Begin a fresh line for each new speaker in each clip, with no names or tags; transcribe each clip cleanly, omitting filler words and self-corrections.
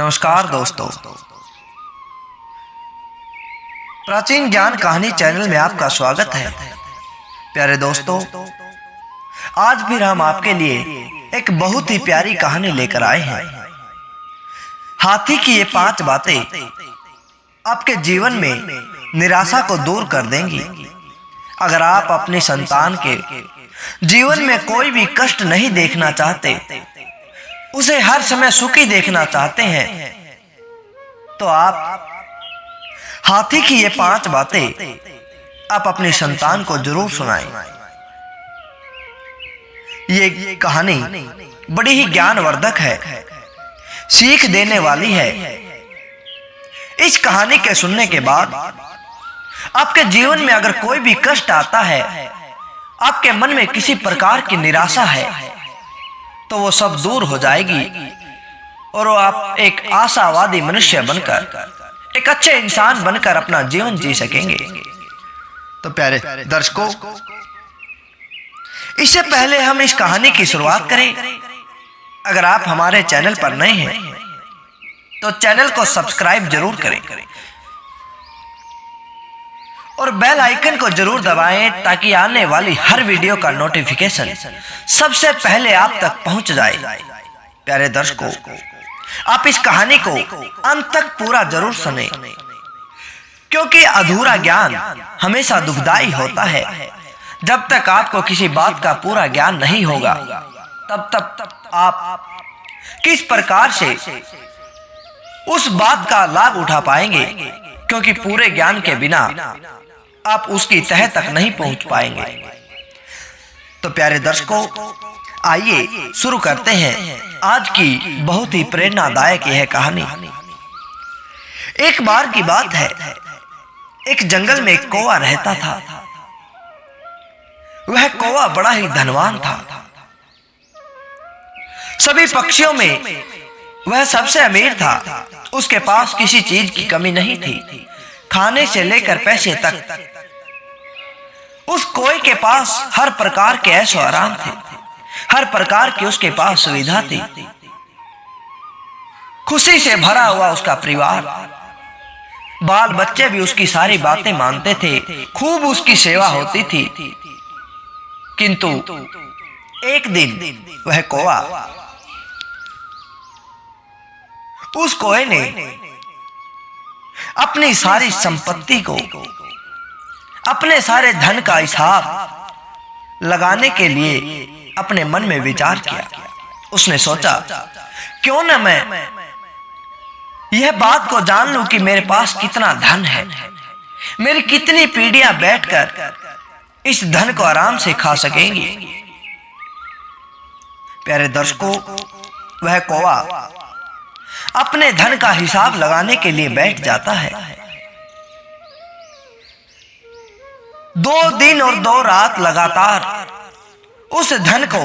नमस्कार दोस्तों, प्राचीन ज्ञान कहानी चैनल में आपका स्वागत है। प्यारे दोस्तों, आज फिर हम आपके लिए एक बहुत ही प्यारी कहानी लेकर आए हैं। हाथी की ये 5 बातें आपके जीवन में निराशा को दूर कर देंगी। अगर आप अपनी संतान के जीवन में कोई भी कष्ट नहीं देखना चाहते, उसे हर समय सुखी देखना चाहते हैं, तो आप हाथी की ये 5 बातें आप अपनी संतान को जरूर सुनाएं। ये कहानी बड़ी ही ज्ञानवर्धक है, सीख देने वाली है। इस कहानी के सुनने के बाद आपके जीवन में अगर कोई भी कष्ट आता है, आपके मन में किसी प्रकार की निराशा है, तो वो सब दूर हो जाएगी और वो आप एक आशावादी मनुष्य बनकर, एक अच्छे इंसान बनकर अपना जीवन जी सकेंगे। तो प्यारे दर्शकों, इससे पहले हम इस कहानी की शुरुआत करें, अगर आप हमारे चैनल पर नए हैं तो चैनल को सब्सक्राइब जरूर करें और बेल आइकन को जरूर दबाएं ताकि आने वाली हर वीडियो का नोटिफिकेशन सबसे पहले आप तक पहुंच जाए। प्यारे दर्शकों, आप इस कहानी को अंत तक पूरा जरूर सुनें, क्योंकि अधूरा ज्ञान हमेशा दुखदाई होता है। जब तक आपको किसी बात का पूरा ज्ञान नहीं होगा, तब तक आप किस प्रकार से उस बात का लाभ उठा पाएंगे, क्योंकि पूरे ज्ञान के बिना आप उसकी तह तक नहीं पहुंच पाएंगे। तो प्यारे दर्शकों, आइए शुरू करते हैं आज की बहुत ही प्रेरणादायक यह कहानी। एक बार की बात है, एक जंगल में एक कौवा रहता था। वह कौवा बड़ा ही धनवान था। सभी पक्षियों में वह सबसे अमीर था। उसके पास किसी चीज की कमी नहीं थी, खाने से लेकर पैसे तक। उस कौवे के पास हर प्रकार के ऐशो आराम थे, हर प्रकार की उसके पास सुविधा थी। खुशी से भरा हुआ उसका परिवार, बाल बच्चे भी उसकी सारी बातें मानते थे, खूब उसकी सेवा होती थी। किंतु एक दिन वह कौवा, उस कौवे ने अपनी सारी संपत्ति को, अपने सारे धन का हिसाब लगाने के लिए अपने मन में विचार किया। उसने सोचा, क्यों न मैं यह बात को जान लूं कि मेरे पास कितना धन है, मेरी कितनी पीढ़ियां बैठकर इस धन को आराम से खा सकेंगी। प्यारे दर्शकों, वह कौवा अपने धन का हिसाब लगाने के लिए बैठ जाता है। 2 दिन और 2 रात लगातार उस धन को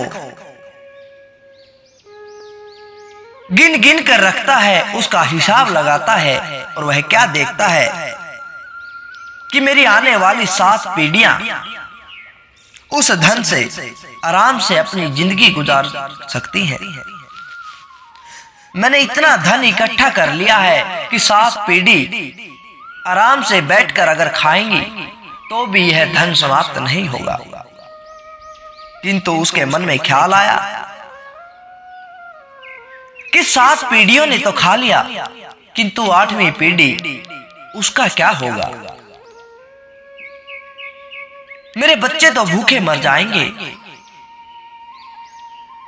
गिन गिन कर रखता है, उसका हिसाब लगाता है। और वह क्या देखता है कि मेरी आने वाली 7 पीढ़ियां उस धन से आराम से अपनी जिंदगी गुजार सकती हैं। मैंने इतना धन इकट्ठा कर लिया है कि 7 पीढ़ी आराम से बैठकर अगर खाएंगी तो भी यह धन समाप्त नहीं होगा। किंतु उसके मन में ख्याल आया कि 7 पीढ़ियों ने तो खा लिया, किंतु 8वीं पीढ़ी, उसका क्या होगा? मेरे बच्चे तो भूखे मर जाएंगे।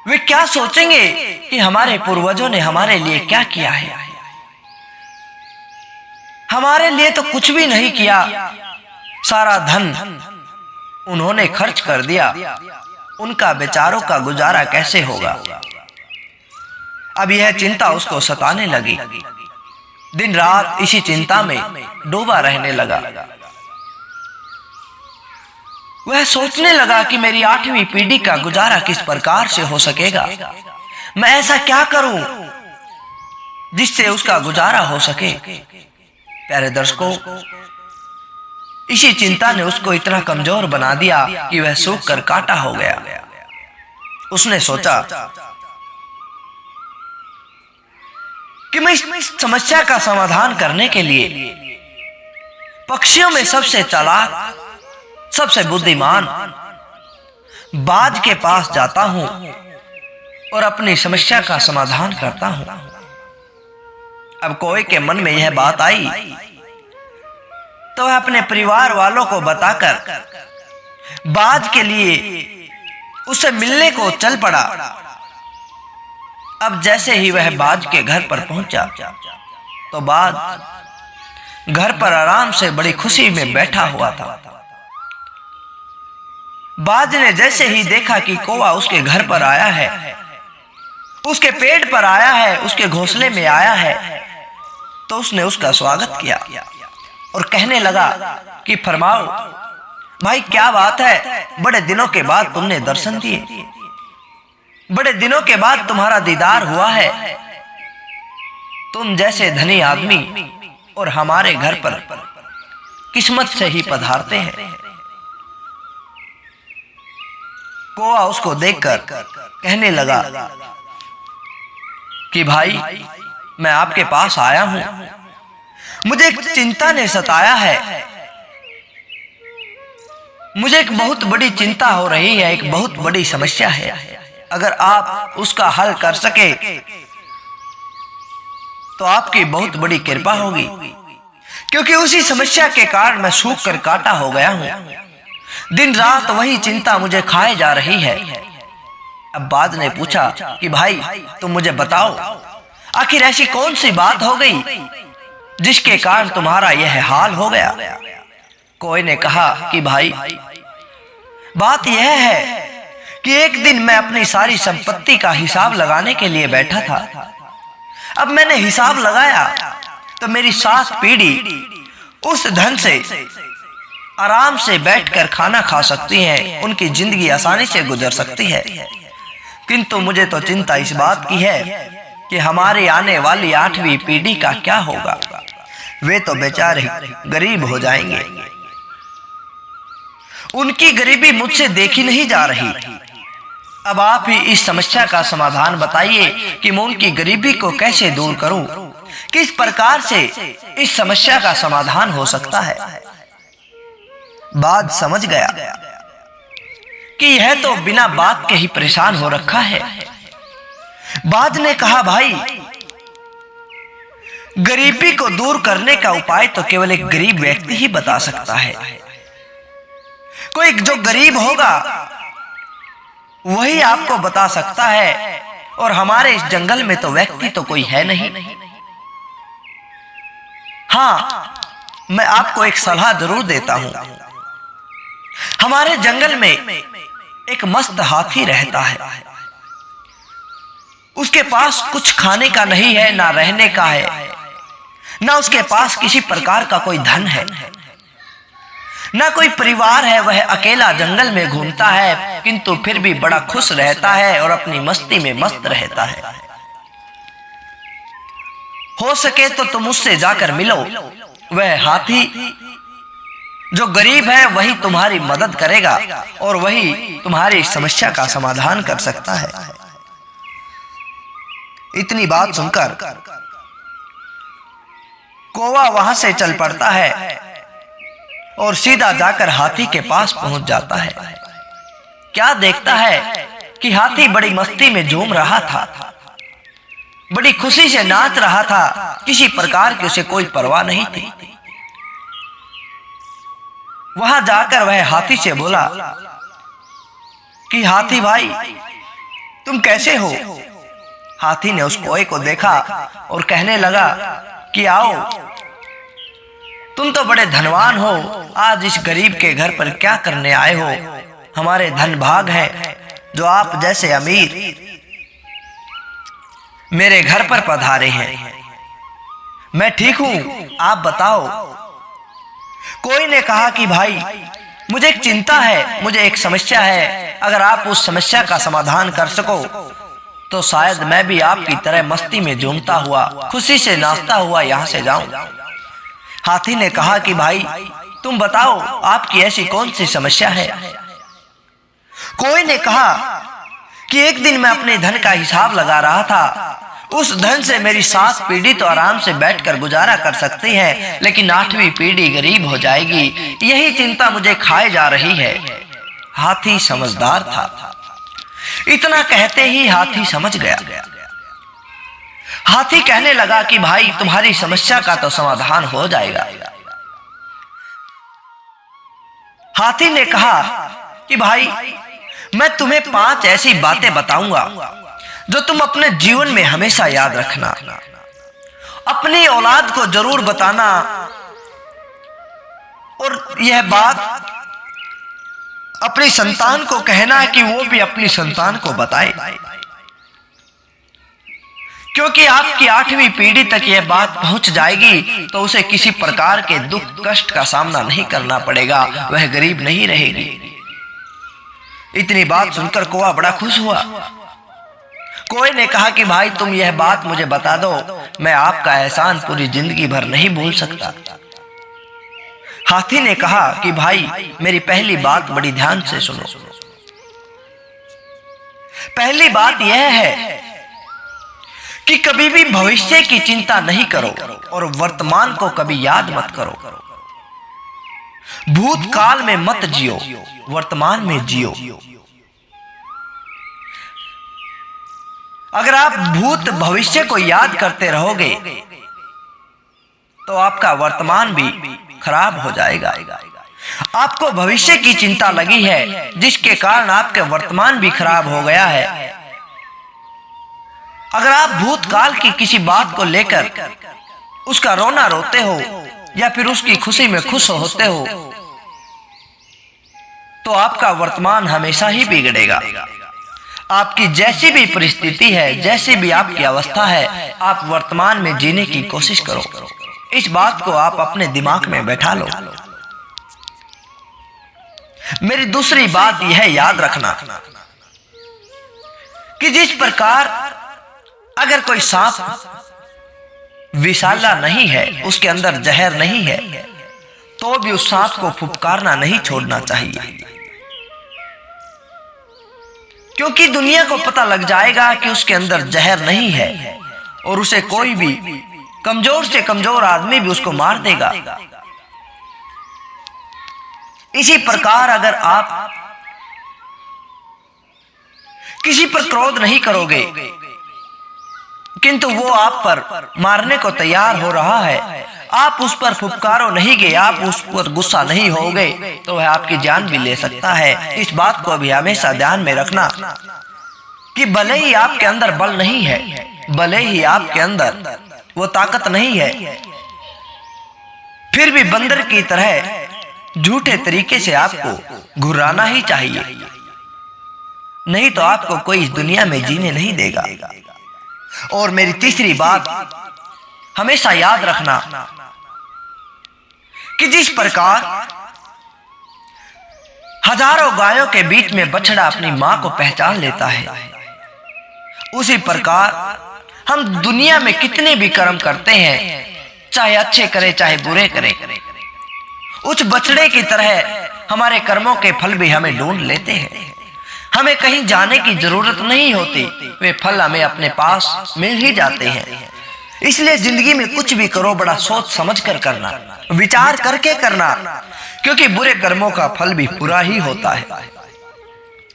वे क्या सोचेंगे कि हमारे पूर्वजों ने हमारे लिए क्या किया है? हमारे लिए तो कुछ भी नहीं किया, सारा धन उन्होंने खर्च कर दिया। उनका बेचारों का गुजारा कैसे होगा? अब यह चिंता उसको सताने लगी। दिन रात इसी चिंता में डूबा रहने लगा। वह सोचने लगा कि मेरी 8वीं पीढ़ी का गुजारा किस प्रकार से हो सकेगा। मैं ऐसा क्या करूं जिससे उसका गुजारा हो सके। प्यारे दर्शकों, इसी चिंता ने उसको इतना कमजोर बना दिया कि वह सूख कर कांटा हो गया। उसने सोचा कि मैं इस समस्या का समाधान करने के लिए पक्षियों में सबसे चालाक, सबसे बुद्धिमान बाज के पास जाता हूं और अपनी समस्या का समाधान करता हूं। अब कौवे के मन में यह बात आई तो वह अपने परिवार वालों को बताकर बाज के लिए उसे मिलने को चल पड़ा। अब जैसे ही वह बाज के घर पर पहुंचा तो बाज घर पर आराम से बड़ी खुशी में बैठा हुआ था। बाज ने जैसे ही देखा कि कौवा उसके घर पर आया है, उसके पेड़ पर आया है, उसके घोंसले में आया है, तो उसने उसका स्वागत किया और कहने लगा कि फरमाओ भाई, क्या बात है, बड़े दिनों के बाद तुमने दर्शन दिए, बड़े दिनों के बाद तुम्हारा दीदार हुआ है। तुम जैसे धनी आदमी और हमारे घर पर किस्मत से ही पधारते हैं। कौवा उसको देखकर कहने लगा कि भाई, मैं आपके पास आया हूं, मुझे एक चिंता ने सताया है, मुझे एक बहुत बड़ी चिंता हो रही है, एक बहुत बड़ी समस्या है। अगर आप उसका हल कर सके तो आपकी बहुत बड़ी कृपा होगी, क्योंकि उसी समस्या के कारण मैं सूख कर काटा हो गया हूं। दिन रात वही चिंता मुझे खाए जा रही है। अब बाज ने पूछा कि भाई, तुम मुझे बताओ, आखिर ऐसी कौन सी बात हो गई जिसके कारण तुम्हारा यह हाल हो गया। कोई ने कहा कि भाई, बात यह है कि एक दिन मैं अपनी सारी संपत्ति का हिसाब लगाने के लिए बैठा था। अब मैंने हिसाब लगाया तो मेरी 7 पीढ़ी उस धन से आराम से बैठकर खाना खा सकती हैं, उनकी जिंदगी आसानी से गुजर सकती है। किंतु मुझे तो चिंता इस बात की है कि हमारी आने वाली 8वीं पीढ़ी का क्या होगा। वे तो बेचारे गरीब हो जाएंगे। उनकी गरीबी मुझसे देखी नहीं जा रही। अब आप ही इस समस्या का समाधान बताइए कि मैं उनकी गरीबी को कैसे दूर करूं, किस प्रकार से इस समस्या का समाधान हो सकता है। बाज समझ गया कि यह तो बिना बात के ही परेशान हो रखा है। बाज ने कहा, भाई, गरीबी को दूर करने का उपाय तो केवल एक गरीब व्यक्ति ही बता सकता है। कोई जो गरीब होगा वही आपको बता सकता है, और हमारे इस जंगल में तो व्यक्ति तो कोई है नहीं। हाँ, मैं आपको एक सलाह जरूर देता हूं। हमारे जंगल में एक मस्त हाथी रहता है। उसके पास कुछ खाने का नहीं है, ना रहने का है, ना उसके पास किसी प्रकार का कोई धन है, ना कोई परिवार है। वह अकेला जंगल में घूमता है, किंतु फिर भी बड़ा खुश रहता है और अपनी मस्ती में मस्त रहता है। हो सके तो तुम उससे जाकर मिलो। वह हाथी जो गरीब है वही तुम्हारी मदद करेगा और वही तुम्हारी समस्या का समाधान कर सकता है। इतनी बात सुनकर कौवा वहां से चल पड़ता है और सीधा जाकर हाथी के पास पहुंच जाता है। क्या देखता है कि हाथी बड़ी मस्ती में झूम रहा था, बड़ी खुशी से नाच रहा था, किसी प्रकार की उसे कोई परवाह नहीं थी। वहां जाकर वह हाथी से बोला कि हाथी भाई, तुम कैसे हो। हाथी ने उस कौवे को देखा और कहने लगा कि आओ, तुम तो बड़े धनवान हो, आज इस गरीब के घर पर क्या करने आए हो। हमारे धन भाग है जो आप जैसे अमीर मेरे घर पर पधारे हैं। मैं ठीक हूं, आप बताओ। कोई ने कहा कि भाई, मुझे एक चिंता है, मुझे एक समस्या है। अगर आप उस समस्या का समाधान कर सको तो शायद मैं भी आपकी तरह मस्ती में झूमता हुआ, खुशी से नाचता हुआ यहां से जाऊं। हाथी ने कहा कि भाई, तुम बताओ, आपकी ऐसी कौन सी समस्या है। कोई ने कहा कि एक दिन मैं अपने धन का हिसाब लगा रहा था, उस धन से मेरी 7 पीढ़ी तो आराम से बैठकर गुजारा कर सकती है, लेकिन 8वीं पीढ़ी गरीब हो जाएगी, यही चिंता मुझे खाए जा रही है। हाथी समझदार था। इतना कहते ही हाथी समझ गया। हाथी कहने लगा कि भाई, तुम्हारी समस्या का तो समाधान हो जाएगा। हाथी ने कहा कि भाई, मैं तुम्हें 5 ऐसी बातें बताऊंगा जो तुम अपने जीवन में हमेशा याद रखना। अपनी औलाद को जरूर बताना और यह बात अपनी संतान को कहना कि वो भी अपनी संतान को बताए, क्योंकि आपकी 8वीं पीढ़ी तक यह बात पहुंच जाएगी तो उसे किसी प्रकार के दुख कष्ट का सामना नहीं करना पड़ेगा, वह गरीब नहीं रहेगी। इतनी बात सुनकर कौवा बड़ा खुश हुआ। कौवे ने कहा कि भाई, तुम यह बात मुझे बता दो, मैं आपका एहसान पूरी जिंदगी भर नहीं भूल सकता। हाथी ने कहा कि भाई, मेरी पहली बात बड़ी ध्यान से सुनो। पहली बात यह है कि कभी भी भविष्य की चिंता नहीं करो और वर्तमान को कभी याद मत करो। भूतकाल में मत जियो, वर्तमान में जियो। अगर आप भूत भविष्य को याद करते रहोगे तो आपका वर्तमान भी खराब हो जाएगा। आपको भविष्य की चिंता लगी है, जिसके कारण आपके वर्तमान भी खराब हो गया है। अगर आप भूतकाल की किसी बात को लेकर उसका रोना रोते हो या फिर उसकी खुशी में खुश होते हो तो आपका वर्तमान हमेशा ही बिगड़ेगा। आपकी जैसी भी परिस्थिति है, जैसी भी आपकी अवस्था है, आप वर्तमान में जीने की कोशिश करो। इस बात को आप अपने दिमाग में बैठा लो। मेरी दूसरी बात यह याद रखना कि जिस प्रकार अगर कोई सांप विषाला नहीं है, उसके अंदर जहर नहीं है, तो भी उस सांप को फुफकारना नहीं छोड़ना चाहिए, क्योंकि दुनिया को पता लग जाएगा कि उसके अंदर जहर नहीं है और उसे कोई भी कमजोर से कमजोर आदमी भी उसको मार देगा। इसी प्रकार अगर आप किसी पर क्रोध नहीं करोगे किंतु वो आप पर मारने को तैयार हो रहा है, आप उस पर फुफकारो नहीं गए, आप उस पर गुस्सा नहीं हो गए, तो वह आपकी जान भी ले सकता है। इस बात को भी हमेशा ध्यान में रखना कि भले ही आपके अंदर बल नहीं है, भले ही आपके अंदर वो ताकत नहीं है, फिर भी बंदर की तरह झूठे तरीके से आपको घुराना ही चाहिए, नहीं तो आपको कोई इस दुनिया में जीने नहीं देगा। और मेरी तीसरी बात हमेशा याद रखना कि जिस प्रकार हजारों गायों के बीच में बछड़ा अपनी मां को पहचान लेता है, उसी प्रकार हम दुनिया में कितने भी कर्म करते हैं, चाहे अच्छे करें चाहे बुरे करें, उस बछड़े की तरह हमारे कर्मों के फल भी हमें ढूंढ लेते हैं। हमें कहीं जाने की जरूरत नहीं होती, वे फल हमें अपने पास मिल ही जाते हैं। इसलिए जिंदगी में कुछ भी करो बड़ा सोच समझ कर करना, विचार करके करना, क्योंकि बुरे कर्मों का फल भी बुरा ही होता है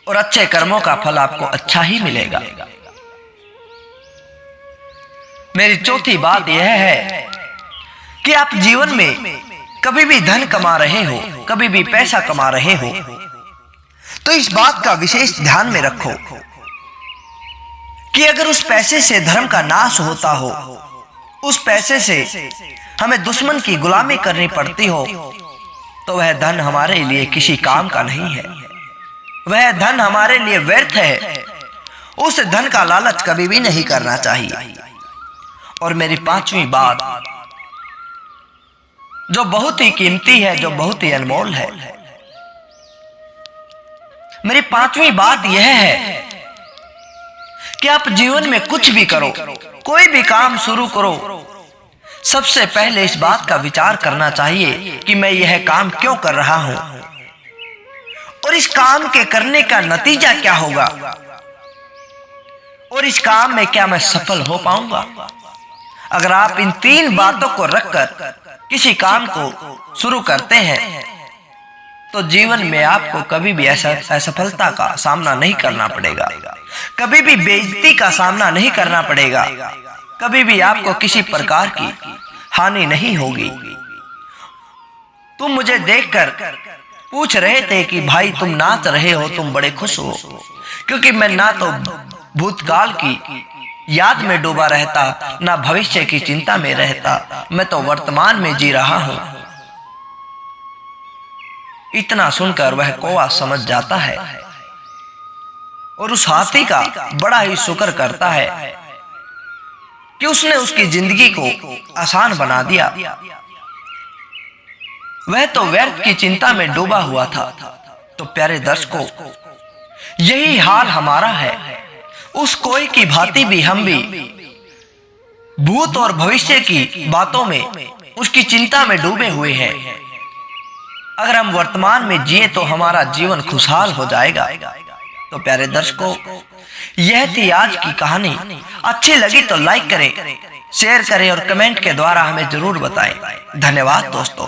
और अच्छे कर्मों का फल आपको अच्छा ही मिलेगा। मेरी चौथी बात यह है कि आप जीवन में कभी भी धन कमा रहे हो, कभी भी पैसा कमा रहे हो, तो इस बात का विशेष ध्यान में रखो कि अगर उस पैसे से धर्म का नाश होता हो, उस पैसे से हमें दुश्मन की गुलामी करनी पड़ती हो, तो वह धन हमारे लिए किसी काम का नहीं है, वह धन हमारे लिए व्यर्थ है। उस धन का लालच कभी भी नहीं करना चाहिए। और मेरी पांचवी बात जो बहुत ही कीमती है, जो बहुत ही अनमोल है, मेरी पांचवी बात यह है कि आप जीवन में कुछ भी करो, कोई भी काम शुरू करो, सबसे पहले इस बात का विचार करना चाहिए कि मैं यह काम क्यों कर रहा हूं और इस काम के करने का नतीजा क्या होगा। और इस काम में क्या मैं सफल हो पाऊंगा? अगर आप इन 3 बातों को रखकर किसी काम को शुरू करते हैं तो जीवन में आपको कभी भी असफलता का सामना नहीं करना पड़ेगा, कभी भी बेइज्जती का सामना नहीं करना पड़ेगा, कभी भी आपको किसी प्रकार की हानि नहीं होगी। तुम मुझे देखकर पूछ रहे थे कि भाई तुम नाच रहे हो, तुम बड़े खुश हो, क्योंकि मैं ना तो भूतकाल की याद में डूबा रहता, ना भविष्य की चिंता में रहता, मैं तो वर्तमान में जी रहा हूं। इतना सुनकर वह कौवा समझ जाता है और उस हाथी का बड़ा ही शुक्र करता है कि उसने उसकी जिंदगी को आसान बना दिया। वह तो व्यर्थ की चिंता में डूबा हुआ था। तो प्यारे दर्शकों, यही हाल हमारा है। उस कोई की भांति भी हम भी भूत और भविष्य की बातों में, उसकी चिंता में डूबे हुए हैं। अगर हम वर्तमान में जिए तो हमारा जीवन खुशहाल हो जाएगा। तो प्यारे दर्शकों, यह थी आज की कहानी। अच्छी लगी तो लाइक करें, शेयर करें और कमेंट के द्वारा हमें जरूर बताएं। धन्यवाद दोस्तों।